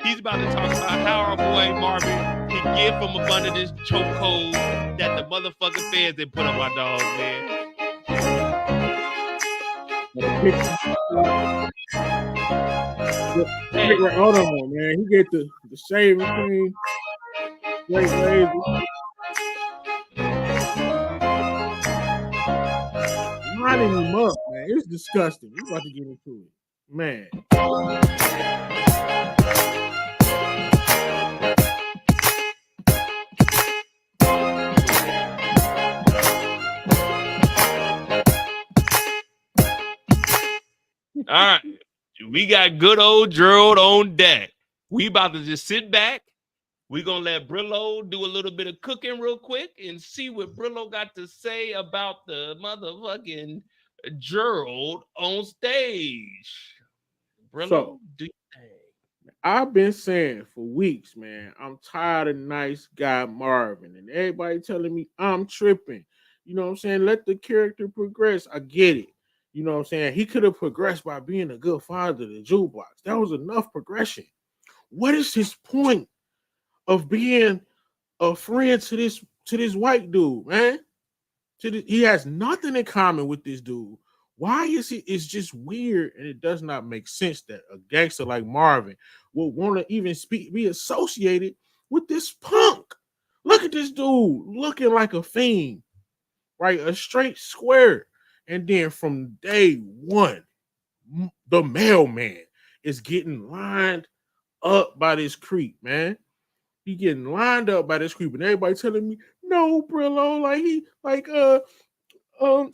He's about to talk about how our boy Marvin can get from up under this chokehold that the motherfucking fans they put on my dog, man. Hey, hold on, man. He get the shaving cream, straight razor. Lining him up, man. It's disgusting. We about to get into it, man. All right, we got good old Gerald on deck. We about to just sit back. We're going to let Brillo do a little bit of cooking real quick and see what Brillo got to say about the motherfucking Gerald on stage. Brillo, So, do you think? I've been saying for weeks, man, I'm tired of nice guy Marvin, and everybody telling me I'm tripping. You know what I'm saying? Let the character progress. I get it. You know what I'm saying? He could have progressed by being a good father to Jukebox. That was enough progression. What is his point of being a friend to this white dude, man? He has nothing in common with this dude. Why is he? It's just weird, and it does not make sense that a gangster like Marvin would want to even be associated with this punk. Look at this dude looking like a fiend, right? A straight square. And then from day one, the mailman is getting lined up by this creep, man. He getting lined up by this creep, and everybody telling me, no, Brillo,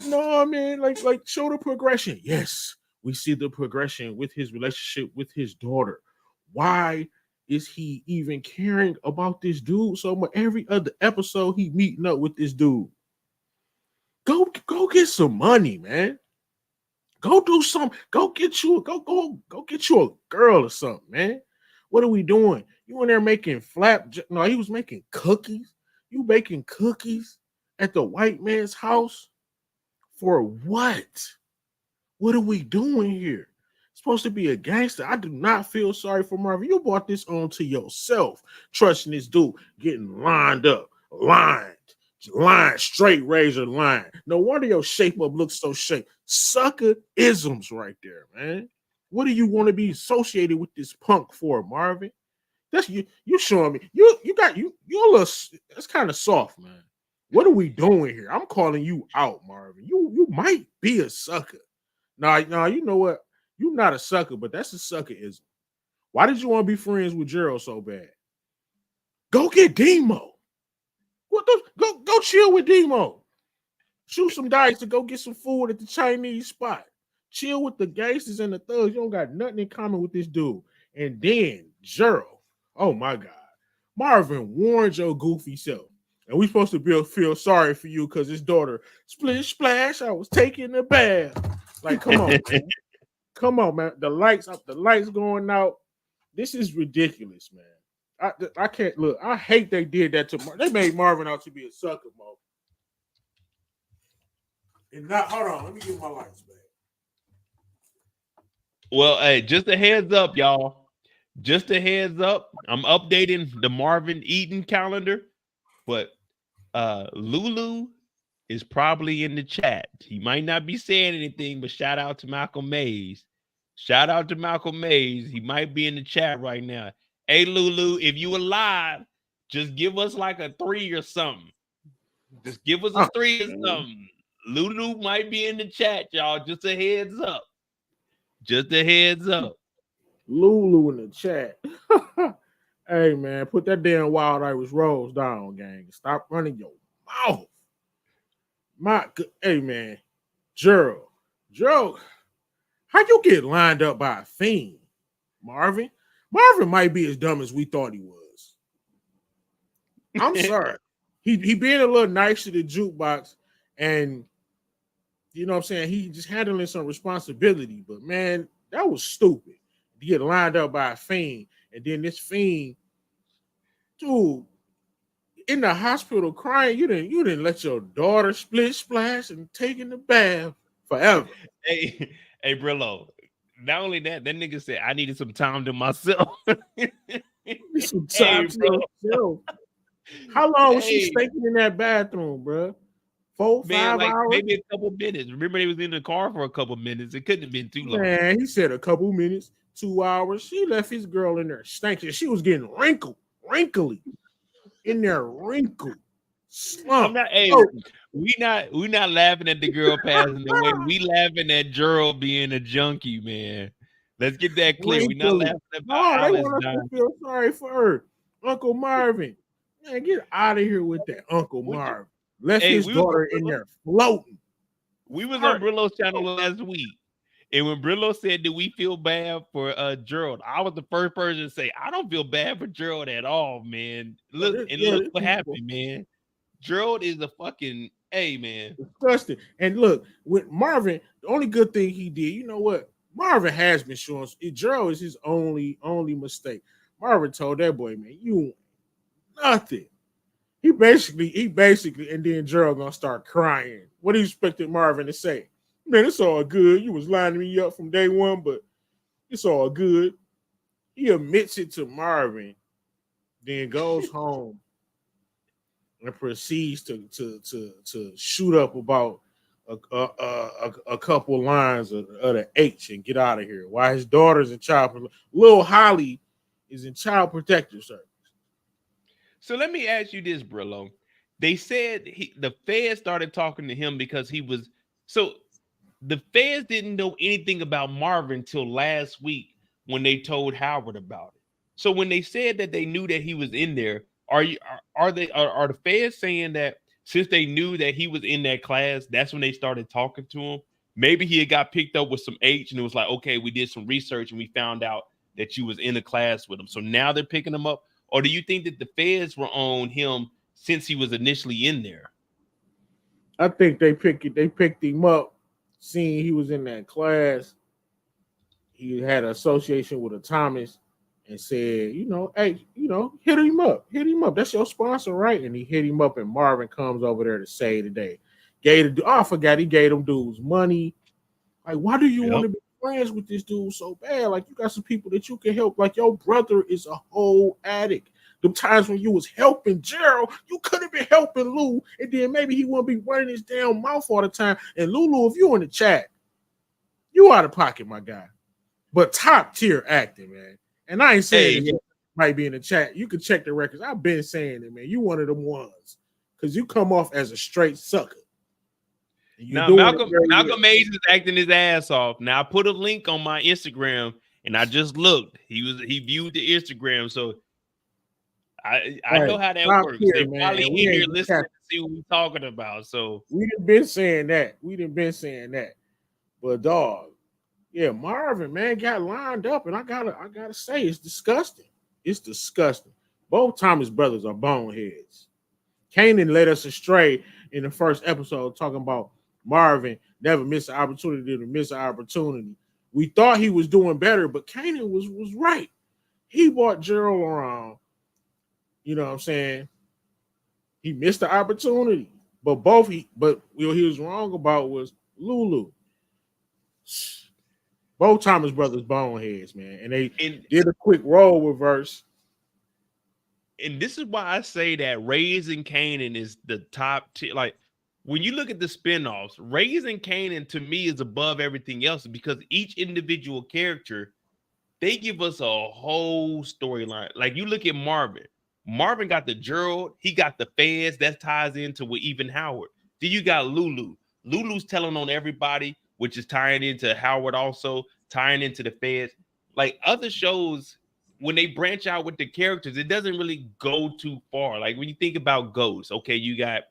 no, man, like show the progression. Yes, we see the progression with his relationship with his daughter. Why is he even caring about this dude so much? Every other episode, he meeting up with this dude. Go get some money, man. Go do something. Go get you a girl or something, man. What are we doing? You in there making No, he was making cookies. You making cookies at the white man's house for what? What are we doing here? Supposed to be a gangster. I do not feel sorry for Marvin. You brought this on to yourself, trusting this dude getting lined up, line, straight razor line. No wonder your shape up looks so shaped. Sucker isms right there, man. What do you want to be associated with this punk for, Marvin? That's you showing me. You're a little, that's kind of soft, man. What are we doing here? I'm calling you out, Marvin. You might be a sucker. Nah, you know what? You're not a sucker, but that's a suckerism. Why did you want to be friends with Gerald so bad? Go get Demo. Go chill with Demo. Shoot some dice to go get some food at the Chinese spot. Chill with the gangsters and the thugs. You don't got nothing in common with this dude. And then Gerald. Oh my God. Marvin warned your goofy self. And we supposed to feel sorry for you because his daughter, splish splash, I was taking a bath. Like, come on, man. Come on, man. The lights going out. This is ridiculous, man. I can't look. I hate they did that to Marvin. They made Marvin out to be a sucker, Mo. And not, hold on, let me get my lights back. Well, hey, just a heads up, y'all. Just a heads up. I'm updating the Marvin Eaton calendar, but Lulu is probably in the chat. He might not be saying anything, but shout out to Malcolm Mays. Shout out to Malcolm Mays. He might be in the chat right now. Hey, Lulu, if you alive, just give us like a 3 or something. Just give us a 3 or something. Lulu might be in the chat, y'all. Just a heads up. Just a heads up. Lulu in the chat. Hey, man, put that damn Wild Irish Rose down, gang. Stop running your mouth. Hey, man. Gerald, how you get lined up by a fiend, Marvin? Marvin might be as dumb as we thought he was. I'm sorry. He being a little nice to the Jukebox, and you know what I'm saying, he just handling some responsibility. But man, that was stupid to get lined up by a fiend, and then this fiend, dude, in the hospital crying. You didn't let your daughter split splash and take in the bath forever. Hey, Brillo. Not only that nigga said I needed some time to myself. Some Hey, time to bro. yourself. How long was she Hey, stinking in that bathroom, bro? 4, man, 5 like hours? maybe a couple minutes. Remember, they was in the car for a couple minutes. It couldn't have been too long. Man, he said a couple minutes, 2 hours. She left his girl in there stinking. She was getting wrinkly in there, wrinkled, I'm slump. not. Hey, Oh, we not laughing at the girl passing away. We laughing at Gerald being a junkie, man. Let's get that clear. We not wrinkly. laughing about No, they Alice want us to dying. feel sorry for her. Uncle Marvin. Man, get out of here with that Uncle What you- Marvin. Left Hey, his daughter in there floating. We was on Heart. Brillo's channel last week. And when Brillo said, "Do we feel bad for Gerald?" I was the first person to say, "I don't feel bad for Gerald at all, man." Look This what people happened, man. Gerald is a fucking man. disgusting. And look, with Marvin, the only good thing he did, you know what? Marvin has been showing. Gerald is his only mistake. Marvin told that boy, man, you nothing. He basically, and then Gerald gonna start crying. What do you expected Marvin to say? Man, it's all good. You was lining me up from day one, but it's all good. He admits it to Marvin, then goes home and proceeds to shoot up about a couple lines of the H and get out of here. While his daughter's in Little Holly is in child protective service. So let me ask you this, Brillo. They said the feds started talking to him because he was the feds didn't know anything about Marvin till last week when they told Howard about it. So when they said that they knew that he was in there, are the feds saying that since they knew that he was in that class, that's when they started talking to him? Maybe he had got picked up with some H and it was like, okay, we did some research and we found out that you was in a class with him. So now they're picking him up. Or do you think that the feds were on him since he was initially in there? I think they picked him up, seeing he was in that class. He had an association with a Thomas and said, hey, hit him up. That's your sponsor, right? And he hit him up, and Marvin comes over there to say today. I forgot he gave them dudes money. Like, why do you want to be friends with this dude so bad? Like, you got some people that you can help. Like, your brother is a whole addict. The times when you was helping Gerald, you could have been helping Lou, and then maybe he wouldn't be running his damn mouth all the time. And Lulu, if you in the chat, you out of pocket, my guy. But top tier acting, man. And I ain't saying it might be in the chat. You can check the records. I've been saying it, man. You one of them ones. Because you come off as a straight sucker. Now, Malcolm Mays is acting his ass off. Now, I put a link on my Instagram, and I just looked. He viewed the Instagram, so I know how that works. They probably in here listening to see what we're talking about. So we done been saying that. But dog, yeah, Marvin, man, got lined up, and I gotta say, it's disgusting. It's disgusting. Both Thomas brothers are boneheads. Kanan led us astray in the first episode talking about Marvin never missed an opportunity to miss an opportunity. We thought he was doing better, but Kanan was right. He brought Gerald around. You know what I'm saying? He missed the opportunity. But what he was wrong about was Lulu. Both Thomas brothers boneheads, man. And they did a quick role reverse. And this is why I say that Raising Kanan is the top tier. Like, when you look at the spinoffs, Raising Kanan to me is above everything else because each individual character, they give us a whole storyline. Like, you look at Marvin. Marvin got the Gerald. He got the feds. That ties into with even Howard. Then you got Lulu. Lulu's telling on everybody, which is tying into Howard also, tying into the feds. Like, other shows, when they branch out with the characters, it doesn't really go too far. Like, when you think about Ghost, okay, you got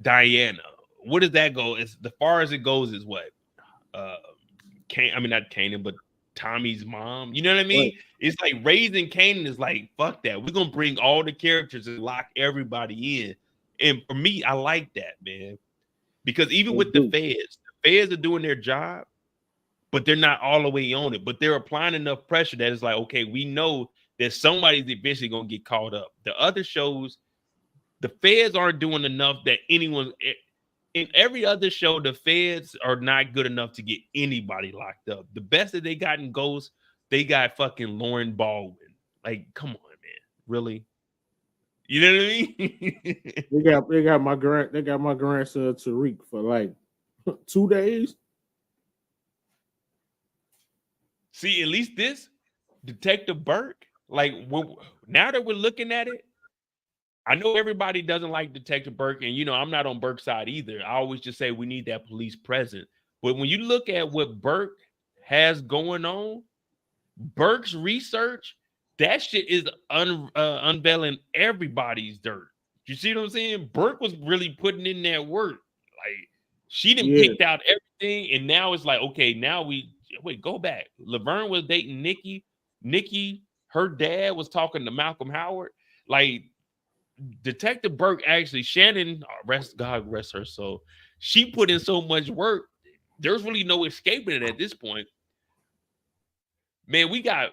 Diana. Where does that go? As far as it goes is what? Not Kanan, but Tommy's mom. You know what I mean? Right. It's like Raising Kanan is like, fuck that. We're gonna bring all the characters and lock everybody in. And for me, I like that, man. Because even with the feds are doing their job, but they're not all the way on it. But they're applying enough pressure that it's like, okay, we know that somebody's eventually gonna get caught up. The other shows, the feds aren't doing enough that anyone. In every other show, the feds are not good enough to get anybody locked up. The best that they got in Ghost, they got fucking Lauren Baldwin. Like, come on, man. Really? You know what I mean? They got my grandson Tariq for like 2 days. See, at least this Detective Burke, like now that we're looking at it, I know everybody doesn't like Detective Burke, and I'm not on Burke's side either. I always just say we need that police presence. But when you look at what Burke has going on, Burke's research, that shit is unveiling everybody's dirt. You see what I'm saying? Burke was really putting in that work. Like she done Yeah, picked out everything, and now it's like, okay, now go back. Laverne was dating Nikki. Nikki, her dad was talking to Malcolm Howard. Like Detective Burke, actually, Shannon, God rest her soul. She put in so much work. There's really no escaping it at this point. Man, we got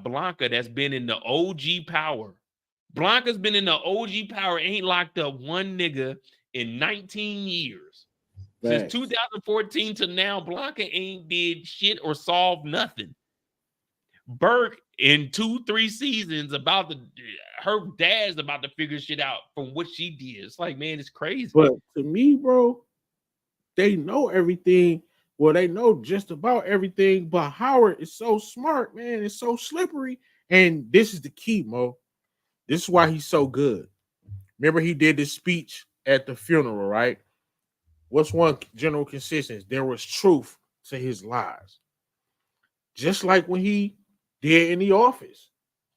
Blanca that's been in the OG power. Blanca's been in the OG power, ain't locked up one nigga in 19 years. Since 2014 to now, Blanca ain't did shit or solved nothing. Burke in 2-3 seasons her dad's about to figure shit out from what she did. It's like, man, it's crazy. But to me, bro, they know everything. Well, they know just about everything. But Howard is so smart, man. It's so slippery. And this is the key, Mo. This is why he's so good. Remember, he did this speech at the funeral, right? What's one general consistency? There was truth to his lies. Just like when he did in the office.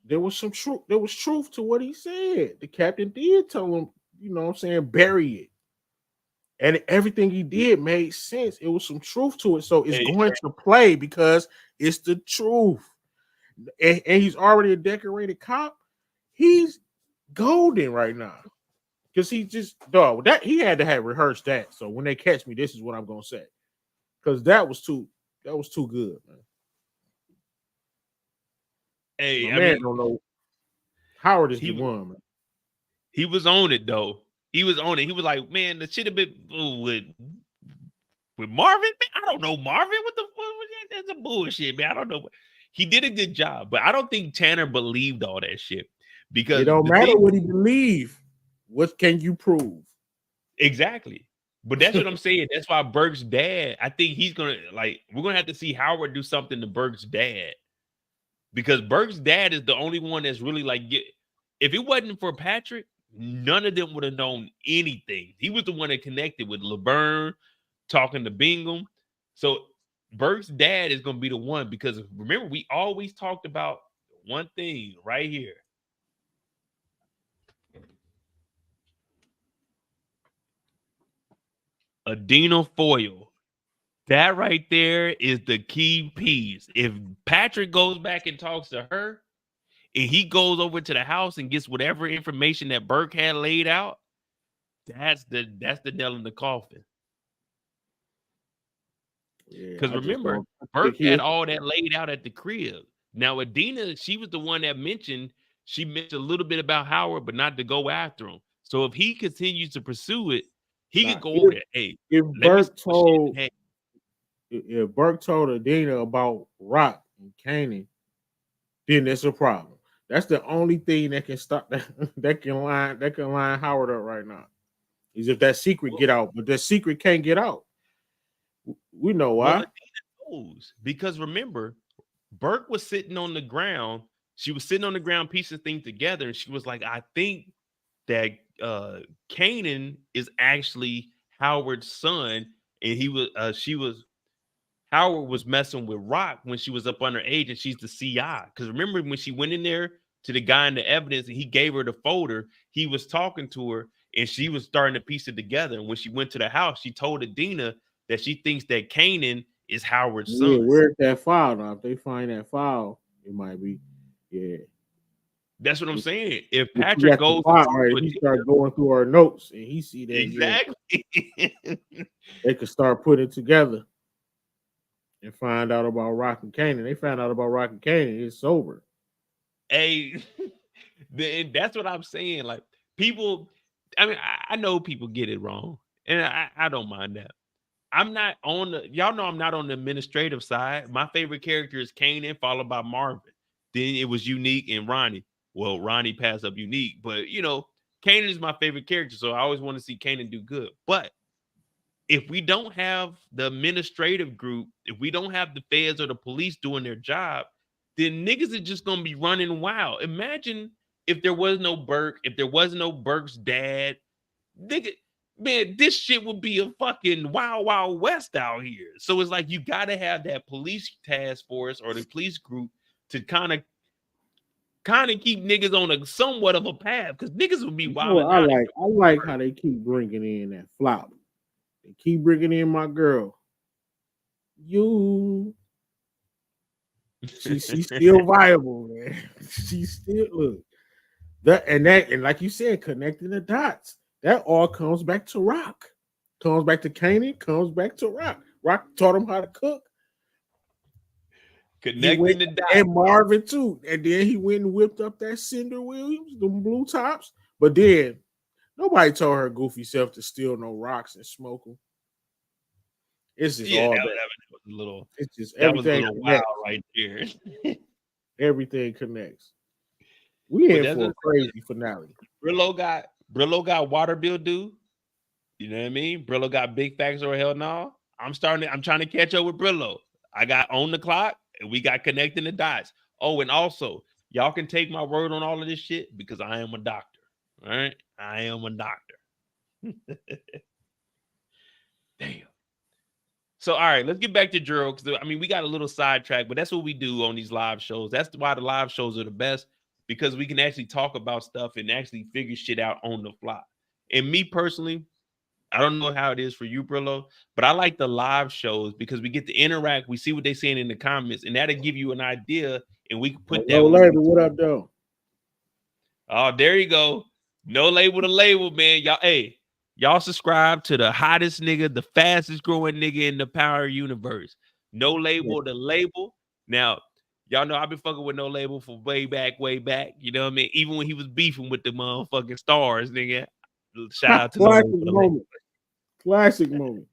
There was some truth. There was truth to what he said. The captain did tell him, bury it. And everything he did made sense. It was some truth to it. So it's going to play because it's the truth. And he's already a decorated cop. He's golden right now. Because he he had to have rehearsed that. So when they catch me, this is what I'm gonna say. Because that was too good, man. Hey, man don't know. Howard is the one, man. He was on it though. He was on it. He was like, man, the shit have been with Marvin. Man, I don't know Marvin. What the fuck? That's a bullshit, man. I don't know. He did a good job, but I don't think Tanner believed all that shit because it don't matter what he believed. What can you prove? Exactly. But that's what I'm saying. That's why Burke's dad, I think we're gonna have to see Howard do something to Burke's dad. Because Burke's dad is the only one that's really if it wasn't for Patrick, none of them would have known anything. He was the one that connected with Laverne, talking to Bingham. So Burke's dad is going to be the one because remember, we always talked about one thing right here. Adina Foyle. That right there is the key piece. If Patrick goes back and talks to her, and he goes over to the house and gets whatever information that Burke had laid out, that's the nail in the coffin. Because remember, Burke had all that laid out at the crib. Now, Adina, she was the one that mentioned a little bit about Howard, but not to go after him. So if he continues to pursue it, he could go over there. Hey, if Burke told Adina about Rock and Kanan, then that's a problem. That's the only thing that can stop that can line Howard up right now. Is if that secret get out, but that secret can't get out. We know why. Because remember, Burke was sitting on the ground. She was sitting on the ground, piecing things together, and she was like, I think that Kanan is actually Howard's son, and Howard was messing with Rock when she was up underage, and she's the CI. Because remember when she went in there to the guy in the evidence and he gave her the folder, he was talking to her and she was starting to piece it together. And when she went to the house, she told Adina that she thinks that Kanan is Howard's son. Where's that file now? If they find that file, it might be, That's what I'm saying. If Patrick goes, he start going through our notes and he see that exactly, they could start putting it together and find out about Rock and Kanan. They found out about Rock and Kanan. It's sober. Hey, that's what I'm saying. Like people, I know people get it wrong, and I don't mind that. I'm not y'all know I'm not on the administrative side. My favorite character is Kanan, followed by Marvin. Then it was Unique and Ronnie. Well, Ronnie passed up Unique, but you know, Kanan is my favorite character, so I always want to see Kanan do good. But if we don't have the administrative group, if we don't have the feds or the police doing their job, then niggas are just gonna be running wild. Imagine if there was no Burke, if there was no Burke's dad, nigga, man, this shit would be a fucking wild, wild west out here. So it's like you gotta have that police task force or the police group to kind of keep niggas on a somewhat of a path, because niggas would be wild. I like how they keep bringing in that flop. They keep bringing in my girl. She's still viable, man. She's still look. And like you said, connecting the dots. That all comes back to Rock. Comes back to Kanan, comes back to Rock. Rock taught him how to cook. Connecting the dots. And Marvin too. And then he went and whipped up that Cinder Williams, the blue tops. But then nobody told her goofy self to steal no rocks and smoke them. It's just all that was a little. It's just that was a everything little wild right there. Everything connects. We in for a crazy finale. Brillo got water bill due. You know what I mean? Brillo got big facts or hell no. I'm trying to catch up with Brillo. I got On the Clock and we got Connecting the Dots. Oh, and also y'all can take my word on all of this shit because I am a doctor. All right, I am a doctor. Damn. So, all right, let's get back to Gerald, because, I mean, we got a little sidetrack, but that's what we do on these live shows. That's why the live shows are the best, because we can actually talk about stuff and actually figure shit out on the fly. And me personally, I don't know how it is for you, Brillo, but I like the live shows because we get to interact. We see what they're saying in the comments, and that'll give you an idea, and we can put that. No label, what up, though? Oh, there you go. No label to label, man. Y'all subscribe to the hottest nigga, the fastest growing nigga in the Power universe. No label to label. Now, y'all know I've been fucking with No Label for way back. You know what I mean? Even when he was beefing with the motherfucking STARZ, nigga. Shout out to Classic moment.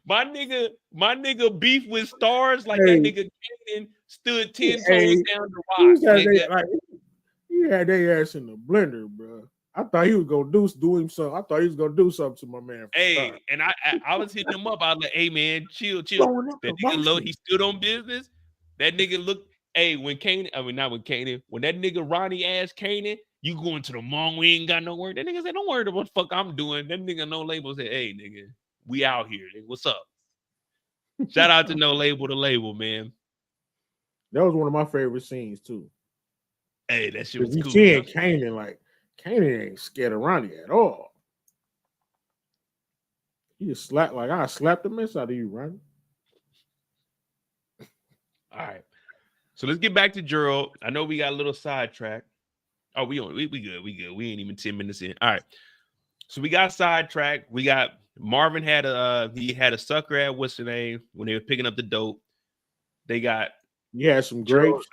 My nigga beef with STARZ like that nigga Kanan stood 10 toes down the rock. He had their ass in the blender, bro. I thought he was gonna do him something. I thought he was gonna do something to my man. And I was hitting him up. I was like, "Hey man, chill." That nigga he stood on business. That nigga looked. Hey, when that nigga Ronnie asked Kanan, "You going to the mall? We ain't got no word." That nigga said, "Don't worry about what the fuck I'm doing." That nigga No Label said, "Hey nigga, we out here. Nigga. What's up?" Shout out to No Label to label, man. That was one of my favorite scenes too. Hey, that shit was cool. You seeing Kanan like. Kanan ain't scared of Ronnie at all. He just slapped like I slapped the mess out of you, Ronnie. All right. So let's get back to Gerald. I know we got a little sidetracked. Oh, we good. We ain't even 10 minutes in. All right. So we got sidetracked. We got Marvin had a sucker at what's the name when they were picking up the dope. They got he had some grapes.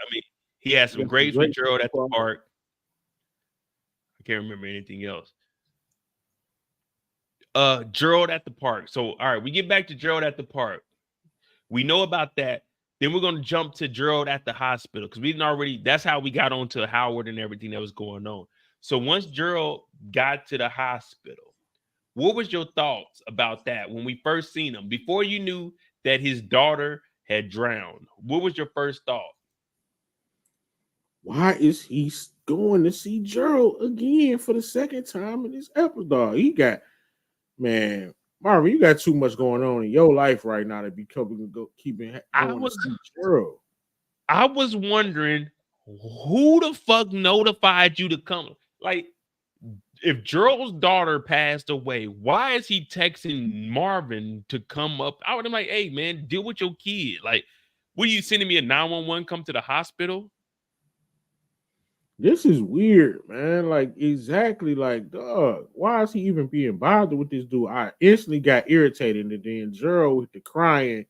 He had some grapes with Gerald at the park. Can't remember anything else. Gerald at the park. So, all right, we get back to Gerald at the park. We know about that. Then we're going to jump to Gerald at the hospital because we didn't already. That's how we got on to Howard and everything that was going on. So once Gerald got to the hospital, what was your thoughts about that when we first seen him? Before you knew that his daughter had drowned, what was your first thought? Why is he going to see Gerald again for the second time in this episode? He got, man, Marvin, you got too much going on in your life right now to be keeping to see Gerald. I was wondering who the fuck notified you to come. Like, if Gerald's daughter passed away, why is he texting Marvin to come up? I would have been like, hey man, deal with your kid. Like, what are you sending me a 911 come to the hospital? This is weird, man. Like, exactly, like, dog, why is he even being bothered with this dude? I instantly got irritated, and then Gerald with the crying,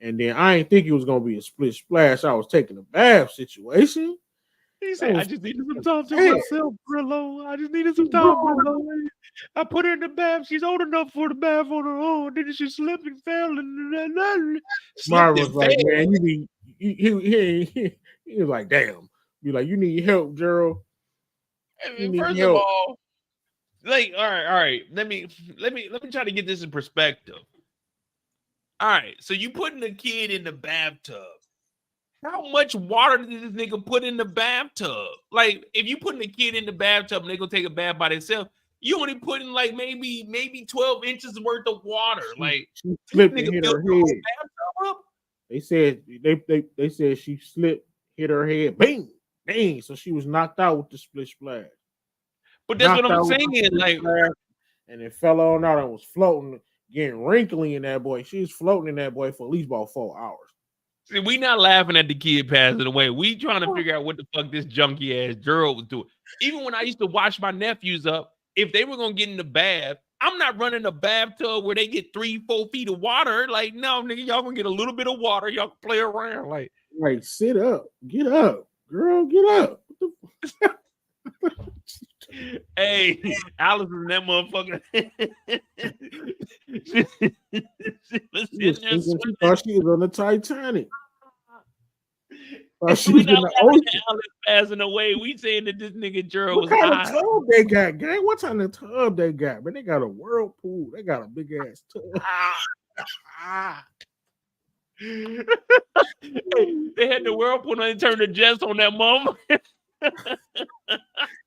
and then I didn't think it was gonna be a split splash. I was taking a bath situation. He said, I just needed some time to myself, Brillo. I just needed some time, Brillo. I put her in the bath. She's old enough for the bath on her own. Then she slipped and fell. Marvin was like, man, he was like, damn. Be like, you need help, Gerald. You need First of help. all, like, all right. Let me try to get this in perspective. All right, so you putting the kid in the bathtub. How much water did this nigga put in the bathtub? Like, if you putting the kid in the bathtub and they gonna take a bath by themselves, you only putting like maybe 12 inches worth of water. Like, she slipped and hit her head. Bathtub up? They said they said she slipped, hit her head, bang, bang. So she was knocked out with the splish splash. But that's what I'm saying. Like, and it fell on out and was floating, getting wrinkly in that boy. She was floating in that boy for at least about 4 hours. See, we not laughing at the kid passing away. We trying to figure out what the fuck this junkie ass Gerald was doing. Even when I used to wash my nephews up, if they were gonna get in the bath, I'm not running a bathtub where they get 3-4 feet of water. Like, no, nigga, y'all gonna get a little bit of water. Y'all can play around. Like, sit up, get up, girl, get up. Hey, Allison, that motherfucker. She thought she was on the Titanic. She was in the ocean. Alice passing away. We saying that this nigga Gerald was high. What kind of tub they got, gang? What kind of tub they got? Man, they got a whirlpool. They got a big ass tub. They had the whirlpool and they turned the jets on that mama.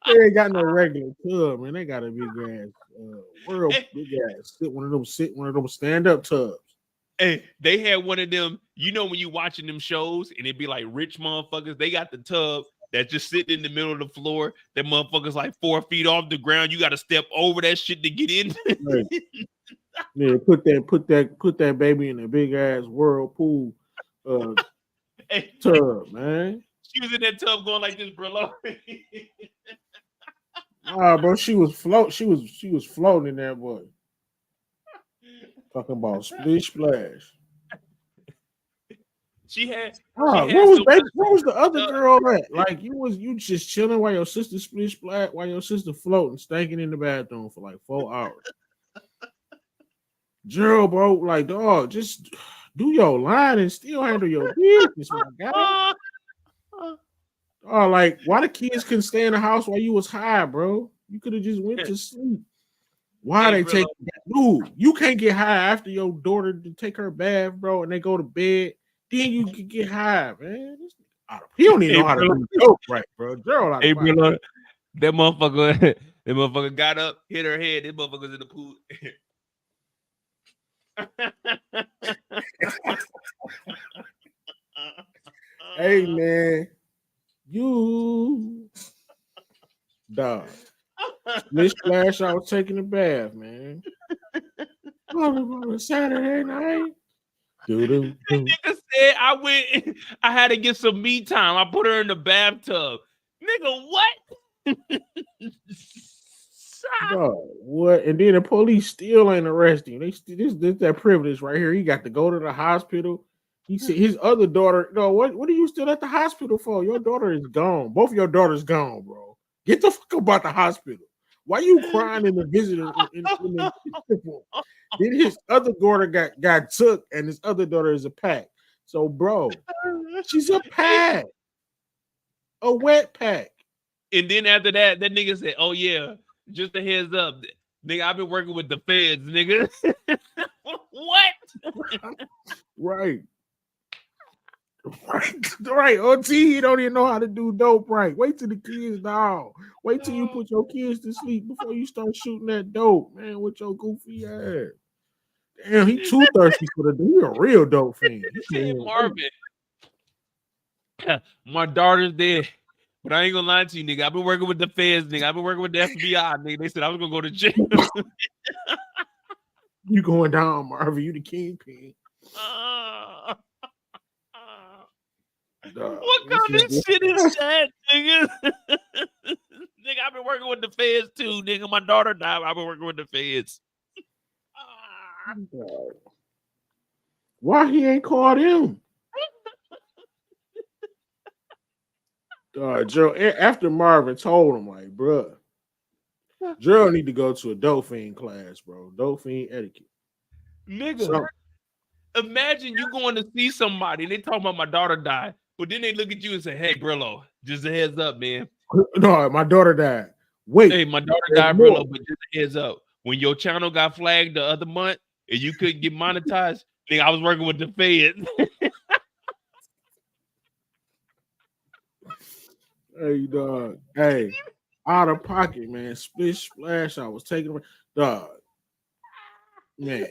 They ain't got no regular tub, man. They got a big ass big ass one of them stand up tubs. Hey, they had one of them. You know when you watching them shows and it be like rich motherfuckers, they got the tub that's just sitting in the middle of the floor. That motherfucker's like 4 feet off the ground. You got to step over that shit to get in. Right. Yeah, put that baby in a big ass whirlpool tub, man. She was in that tub going like this, bro. Bro, she was floating in that boy. Talking about splish splash. Where was the other girl at? Like you just chilling while your sister splish splash, while your sister floating, stinking in the bathroom for like 4 hours. Gerald, bro, like dog, just do your line and still handle your business, my guy. Oh, like why the kids couldn't stay in the house while you was high, bro? You could have just went to sleep. Why they take dude? You can't get high after your daughter to take her bath, bro, and they go to bed. Then you can get high, man. He don't even know how to do dope right, bro. Gerald, hey, bro, that motherfucker got up, hit her head. This motherfucker's in the pool. Hey, man, you dog. Splish splash, I was taking a bath, man. On a Saturday night. The nigga said I had to get some me time. I put her in the bathtub. Nigga, what? What? And then the police still ain't arresting him. This that privilege right here. He got to go to the hospital. He said his other daughter. No, what are you still at the hospital for? Your daughter is gone. Both of your daughters gone, bro. Get the fuck about the hospital. Why you crying in the visitor? Then his other daughter got took, and his other daughter is a pack. So, bro, she's a pack, a wet pack. And then after that nigga said, "Oh yeah, just a heads up, nigga. I've been working with the feds, nigga." What? Right. Right. OT, you don't even know how to do dope right. Wait till the kids down. Wait till you put your kids to sleep before you start shooting that dope, man, with your goofy ass. Damn, he too thirsty for the. He a real dope fiend. Marvin, my daughter's dead, but I ain't gonna lie to you, nigga. I've been working with the feds, nigga. I've been working with the FBI, nigga. They said I was gonna go to jail. You going down, Marvin? You the kingpin. What kind of shit is that, nigga? Nigga, I've been working with the feds too, nigga. My daughter died. I've been working with the feds. Why he ain't called him? Joe, after Marvin told him, like, bro, Gerald need to go to a dope fiend class, bro. Dope fiend etiquette. Nigga, imagine you going to see somebody and they talking about my daughter died. But then they look at you and say, "Hey, Brillo, just a heads up, man. No, my daughter died. Wait, Hey, my daughter died, Brillo, but just a heads up. When your channel got flagged the other month and you couldn't get monetized, nigga, I was working with the feds." Hey, dog. Hey, out of pocket, man. Splish splash. I was taking dog. Man.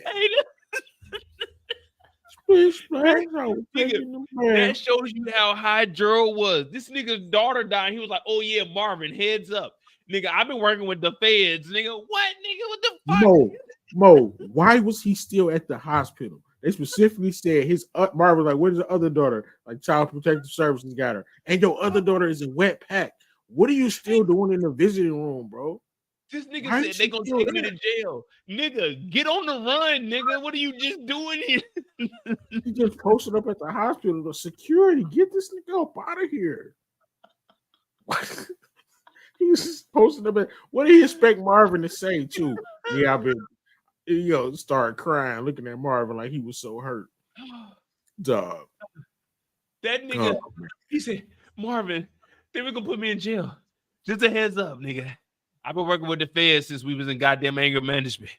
Splish splash. I was taking them, man. That shows you how high Gerald was. This nigga's daughter died. He was like, "Oh yeah, Marvin, heads up, nigga. I've been working with the feds, nigga. What, nigga? What the fuck?" Mo, why was he still at the hospital? They specifically said his Marvin was like, "Where's the other daughter?" Like Child Protective Services got her, and your other daughter is a wet pack. What are you still doing in the visiting room, bro? This nigga said they gonna take me to jail. Nigga, get on the run, nigga. What are you just doing here? He just posted up at the hospital. The security, get this nigga up out of here. He was just posting up at. What do you expect Marvin to say too? Yeah, I've been, started crying, looking at Marvin like he was so hurt. Dog. That nigga, he said, "Marvin, they were gonna put me in jail. Just a heads up, nigga. I've been working with the feds since we was in goddamn anger management.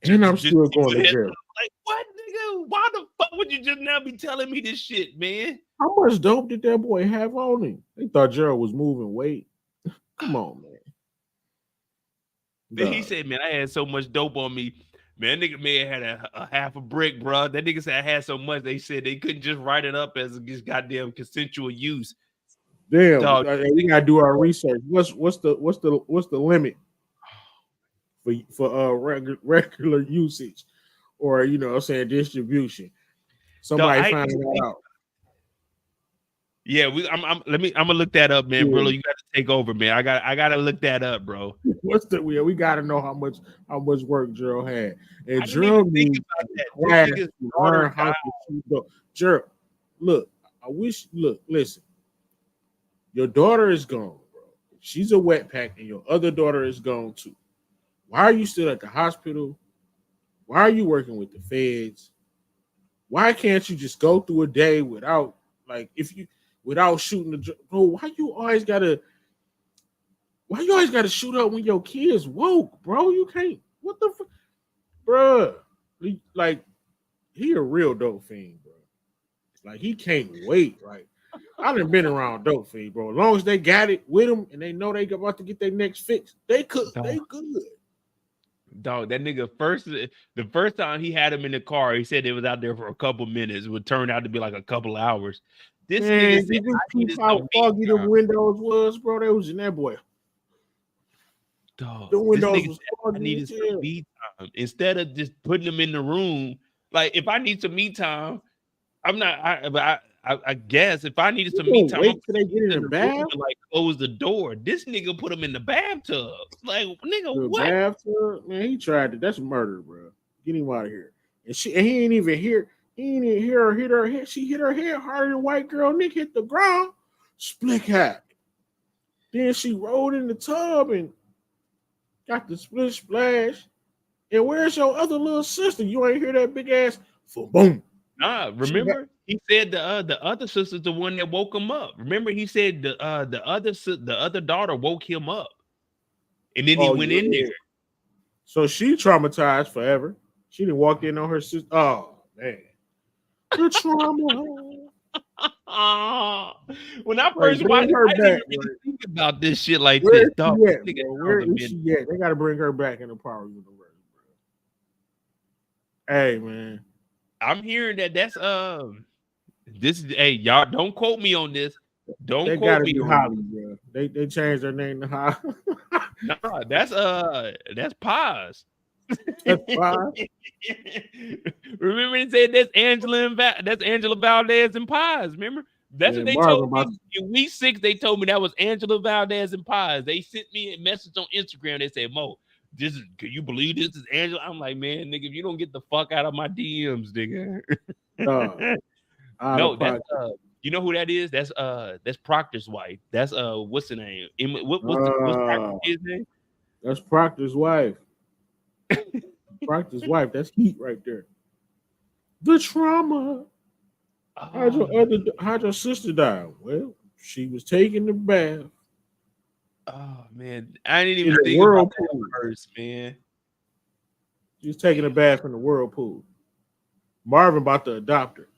And I'm still going to jail." Like, what, nigga? Why the fuck would you just now be telling me this shit, man? How much dope did that boy have on him? They thought Gerald was moving weight. Come on, man. Then he said, "Man, I had so much dope on me. Man, that nigga may have had a half a brick, bro. That nigga said I had so much. They said they couldn't just write it up as just goddamn consensual use." Damn, dog, we gotta do our research. What's the limit for regular usage, or I'm saying distribution? Somebody find that out. Yeah, I'm gonna look that up, man. Bro, you gotta take over, man. I gotta look that up, bro. We gotta know how much work Gerald had. And Gerald needs to learn how to shoot dope. Gerald, listen. Your daughter is gone, bro. She's a wet pack, and your other daughter is gone too. Why are you still at the hospital? Why are you working with the feds? Why can't you just go through a day without shooting the bro? Why you always gotta shoot up when your kids woke, bro? You can't. What the fuck, bro? Like, he a real dope fiend, bro. Like, he can't wait. Like, I done been around dope fiend, bro. As long as they got it with them and they know they about to get their next fix, they good. Dog, that nigga the first time he had him in the car, he said it was out there for a couple minutes. It would turn out to be like a couple hours. This nigga said, how foggy the windows was, bro. They was in that boy. Dog, the windows was foggy. I needed some me time instead of just putting them in the room. Like, if I need some me time, I guess if I needed some me time, wait till they get in the bath to like close the door. This nigga put him in the bathtub. Like, nigga, the what? Bathtub? Man, he tried it. That's murder, bro. Get him out of here. And he ain't even here. He didn't hear her hit her head. She hit her head harder than white girl. Nick hit the ground. Split hack. Then she rolled in the tub and got the split splash. And where's your other little sister? You ain't hear that big ass boom. Nah, remember he said the other sister's the one that woke him up. Remember he said the other daughter woke him up, and then he went in there. So she traumatized forever. She didn't walk in on her sister. Oh man. The trauma. When I first watched her, I didn't really think about this shit like this. Dog, where is she at? They got to bring her back in the Power Universe, bro. Hey, man, I'm hearing that's hey, y'all don't quote me on this. Don't quote me on Holly, bro. They changed their name to Holly. Nah, that's Paz. Remember they said that's Angela Valdez and Paz. Remember? That's what they told me in week 6. They told me that was Angela Valdez and Paz. They sent me a message on Instagram. They said, "Mo, can you believe this is Angela?" I'm like, man, nigga, if you don't get the fuck out of my DMs, nigga. No, that's you know who that is? That's Proctor's wife. That's what's the name? What's Proctor's name? That's Proctor's wife. Proctor's wife. That's heat right there. The trauma. How'd your sister die? Well, she was taking the bath Oh man, I didn't in even the think about that whirlpool. first, man. She was taking a Damn. bath in the whirlpool. Marvin about to adopt her.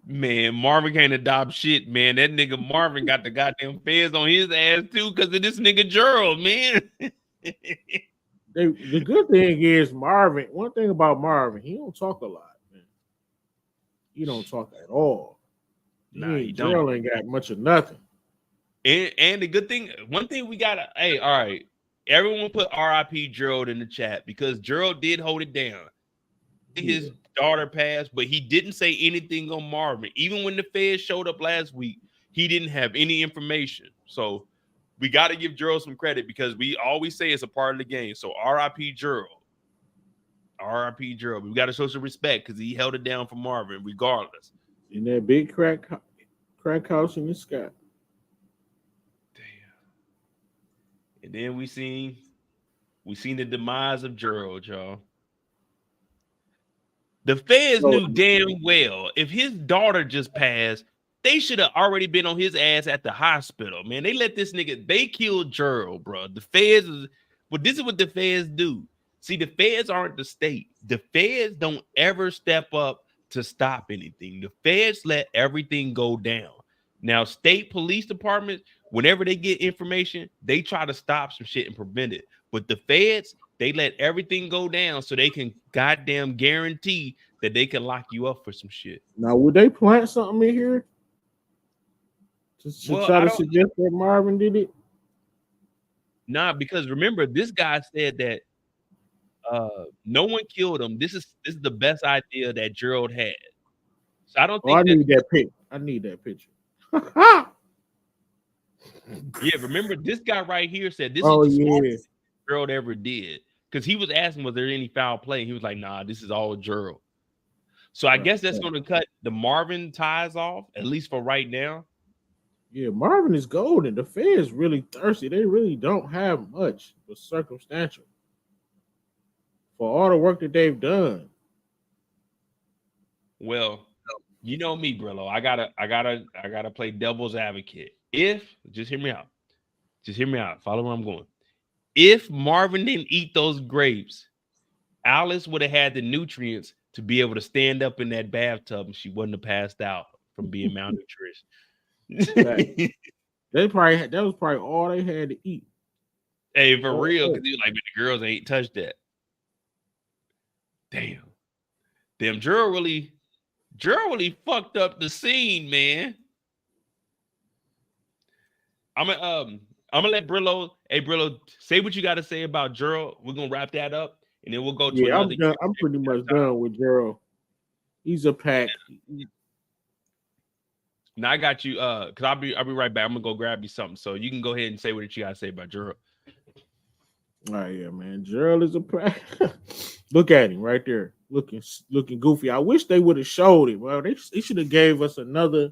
Man, Marvin can't adopt shit, man. That nigga Marvin got the goddamn feds on his ass too because of this nigga Gerald, man. The good thing is Marvin. One thing about Marvin, he don't talk a lot, man. He don't talk at all. Nah, he don't. Gerald ain't got much of nothing. And the good thing, one thing we gotta, hey, all right, everyone put RIP Gerald in the chat because Gerald did hold it down. His daughter passed, but he didn't say anything on Marvin. Even when the feds showed up last week, he didn't have any information. So we got to give Gerald some credit because we always say it's a part of the game. So RIP Gerald. RIP Gerald. We got to show some respect because he held it down for Marvin regardless. In that big crack house in the sky. Damn. And then we seen the demise of Gerald, y'all. The feds knew damn well if his daughter just passed, they should have already been on his ass at the hospital, man. They let this nigga, they killed Gerald, bro. The feds is, but this is what the feds do. See, the feds aren't the state. The feds don't ever step up to stop anything. The feds let everything go down. Now, state police departments, whenever they get information, they try to stop some shit and prevent it. But the feds, they let everything go down so they can goddamn guarantee that they can lock you up for some shit. Now, would they plant something in here to try to suggest that Marvin did it? Nah, because remember, this guy said that no one killed him. This is the best idea that Gerald had. So I don't think I need that picture. I need that picture. Yeah, remember this guy right here said this is the smartest Gerald ever did. Because he was asking, was there any foul play? He was like, nah, this is all Gerald. So I guess that's going to cut the Marvin ties off, at least for right now. Yeah, Marvin is golden. The feds really thirsty. They really don't have much but circumstantial for all the work that they've done. Well, you know me, Brillo. I gotta play devil's advocate. Just hear me out. Follow where I'm going. If Marvin didn't eat those grapes, Alice would have had the nutrients to be able to stand up in that bathtub and she wouldn't have passed out from being malnourished. That was probably all they had to eat. Hey, for real, because he was like, but the girls ain't touched that. Damn, Gerald really fucked up the scene, man. I'm gonna let Brillo. Hey, Brillo, say what you got to say about Gerald. We're gonna wrap that up, and then we'll go to another. I'm pretty much done with Gerald. He's a pack. Now I got you. Cause I'll be right back. I'm gonna go grab you something, so you can go ahead and say what you got to say about Gerald. All right, yeah, man. Gerald is a pack. Look at him right there, looking goofy. I wish they would have showed it. Well, they should have gave us another.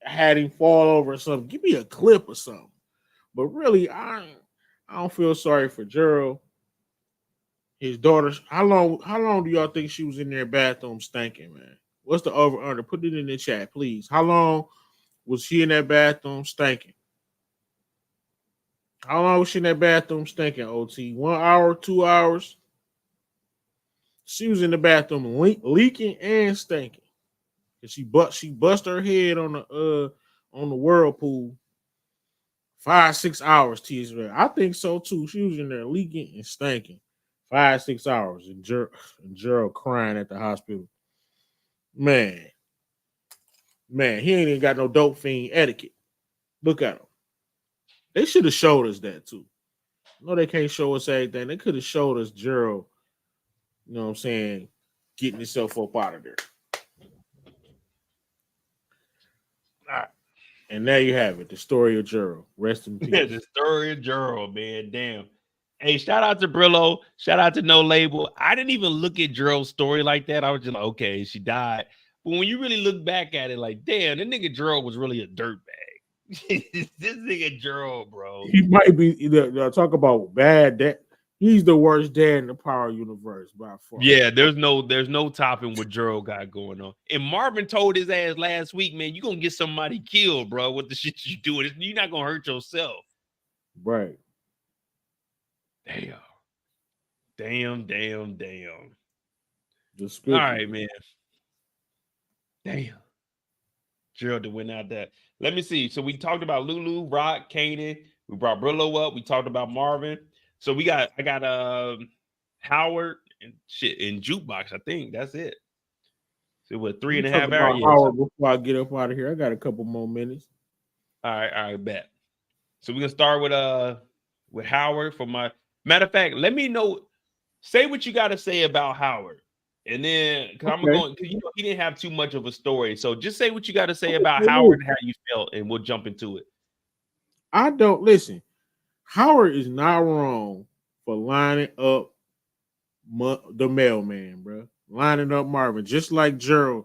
Had him fall over or something. Give me a clip or something. But really, I don't feel sorry for Gerald. His daughter. How long do y'all think she was in their bathroom stinking, man? What's the over under? Put it in the chat, please. How long was she in that bathroom stinking? How long was she in that bathroom stinking, OT? 1 hour, 2 hours? She was in the bathroom leaking and stinking. She bust her head on the whirlpool 5-6 hours. I think so too. She was in there leaking and stinking 5-6 hours, and Gerald crying at the hospital. Man, he ain't even got no dope fiend etiquette. Look at him. They should have showed us that too. No, they can't show us everything. They could have showed us Gerald, you know what I'm saying, getting himself up out of there. All right. And there you have it. The story of Gerald. Rest in peace. Yeah, the story of Gerald, man. Damn. Hey, shout out to Brillo. Shout out to No Label. I didn't even look at Gerald's story like that. I was just like, okay, she died. But when you really look back at it, like, damn, that nigga Gerald was really a dirtbag. This nigga Gerald, bro. He might be talk about bad He's the worst dad in the Power universe by far. Yeah, there's no topping what Gerald got going on. And Marvin told his ass last week, man, you gonna get somebody killed, bro. With the shit you doing, you're not gonna hurt yourself. Right. Damn. Despicable. All right, man. Damn. Gerald to win out that. Let me see. So we talked about Lulu, Rock, Kanan. We brought Brillo up. We talked about Marvin. So I got Howard and shit in Jukebox. I think that's it. So what, 3.5 hours? Howard before I get up out of here. I got a couple more minutes. All right, bet. So we're gonna start with Howard for my matter of fact. Let me know. Say what you got to say about Howard. And then, because he didn't have too much of a story. So just say what you got to say about Howard and how you felt, and we'll jump into it. Listen. Howard is not wrong for lining up the mailman, bro. Lining up Marvin, just like Gerald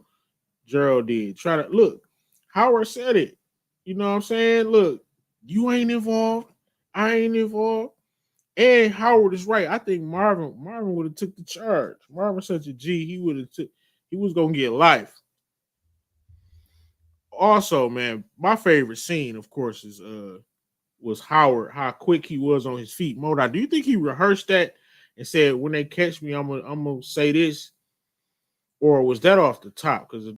did. Try to look. Howard said it. You know what I'm saying? Look, you ain't involved. I ain't involved. And Howard is right. I think Marvin would have took the charge. Marvin's such a G. He was gonna get life. Also, man, my favorite scene, of course, was Howard, how quick he was on his feet. Moda, do you think he rehearsed that and said, when they catch me, I'm gonna say this? Or was that off the top? Because